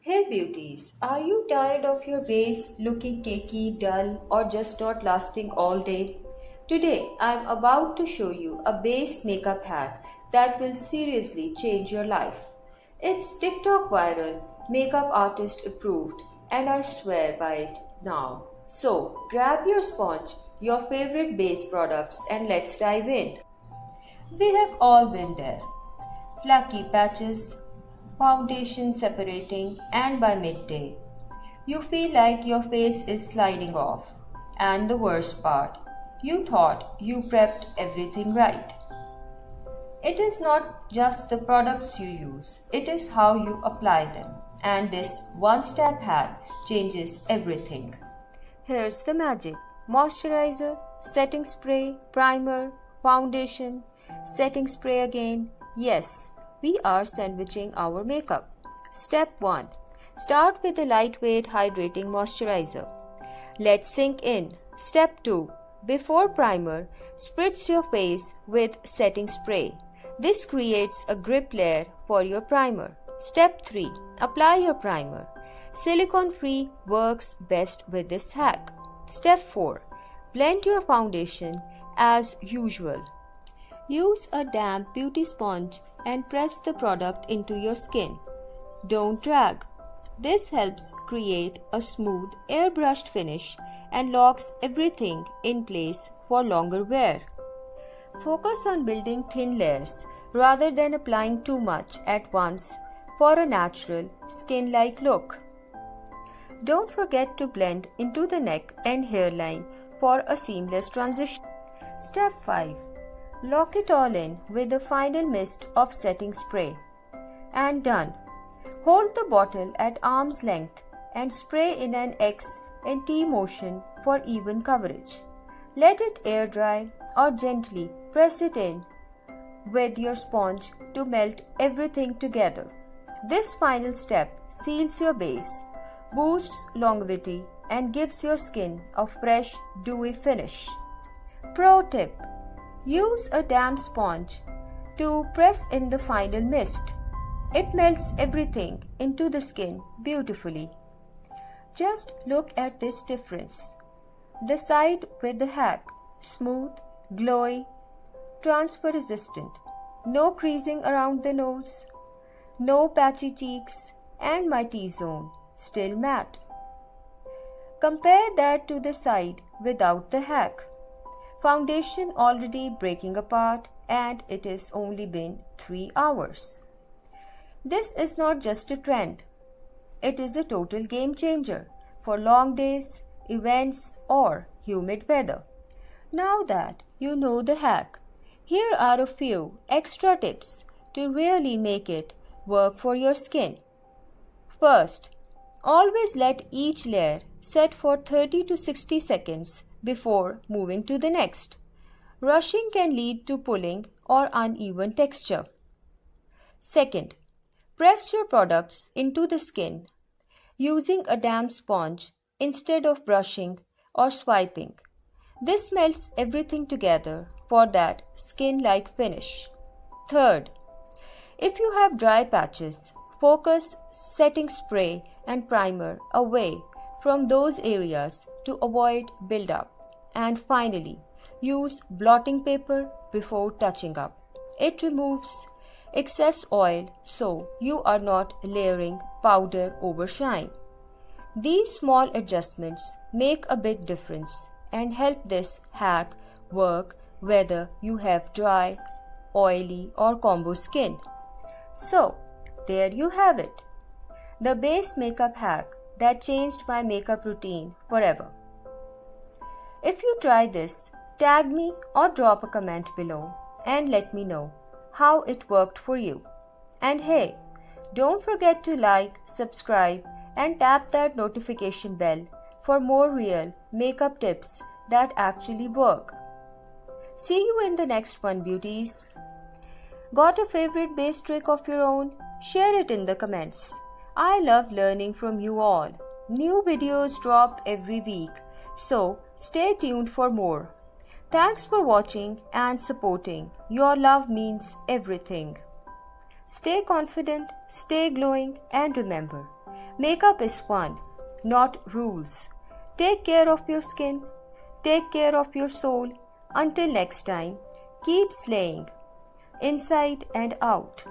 Hey beauties, are you tired of your base looking cakey, dull, or just not lasting all day? Today, I'm about to show you a base makeup hack that will seriously change your life. It's TikTok viral, makeup artist approved, and I swear by it now. So, grab your sponge, your favorite base products, and let's dive in. We have all been there. Flaky patches, foundation separating, and by midday, you feel like your face is sliding off. And the worst part, you thought you prepped everything right. It is not just the products you use, it is how you apply them. And this one step hack changes everything. Here's the magic: moisturizer, setting spray, primer, foundation, setting spray again. Yes, we are sandwiching our makeup. Step 1. Start with a lightweight hydrating moisturizer. Let sink in. Step 2. Before primer, spritz your face with setting spray. This creates a grip layer for your primer. Step 3. Apply your primer. Silicone-free works best with this hack. Step 4. Blend your foundation as usual. Use a damp beauty sponge and press the product into your skin. Don't drag. This helps create a smooth, airbrushed finish and locks everything in place for longer wear. Focus on building thin layers rather than applying too much at once for a natural, skin-like look. Don't forget to blend into the neck and hairline for a seamless transition. Step 5. Lock it all in with a final mist of setting spray. And done. Hold the bottle at arm's length and spray in an X and T motion for even coverage. Let it air dry or gently press it in with your sponge to melt everything together. This final step seals your base, boosts longevity, and gives your skin a fresh, dewy finish. Pro tip: use a damp sponge to press in the final mist. It melts everything into the skin beautifully. Just look at this difference. The side with the hack: smooth, glowy, transfer resistant, no creasing around the nose, no patchy cheeks, and my T-zone still matte. Compare that to the side without the hack. Foundation already breaking apart, and it has only been 3 hours. This is not just a trend. It is a total game changer for long days, events, or humid weather. Now that you know the hack, here are a few extra tips to really make it work for your skin. First, always let each layer set for 30 to 60 seconds before moving to the next. Rushing can lead to pulling or uneven texture. Second, press your products into the skin using a damp sponge instead of brushing or swiping. This melts everything together for that skin-like finish. Third, if you have dry patches, focus setting spray and primer away from those areas to avoid buildup. And finally, use blotting paper before touching up. It removes excess oil so you are not layering powder over shine. These small adjustments make a big difference and help this hack work whether you have dry, oily, or combo skin. So, there you have it. The base makeup hack that changed my makeup routine forever. If you try this, tag me or drop a comment below and let me know how it worked for you. And hey, don't forget to like, subscribe, and tap that notification bell for more real makeup tips that actually work. See you in the next one, beauties. Got a favorite base trick of your own? Share it in the comments. I love learning from you all. New videos drop every week, so stay tuned for more. Thanks for watching and supporting. Your love means everything. Stay confident, stay glowing, and remember, Makeup is fun, not rules. Take care of your skin. Take care of your soul. Until next time, keep slaying, inside and out.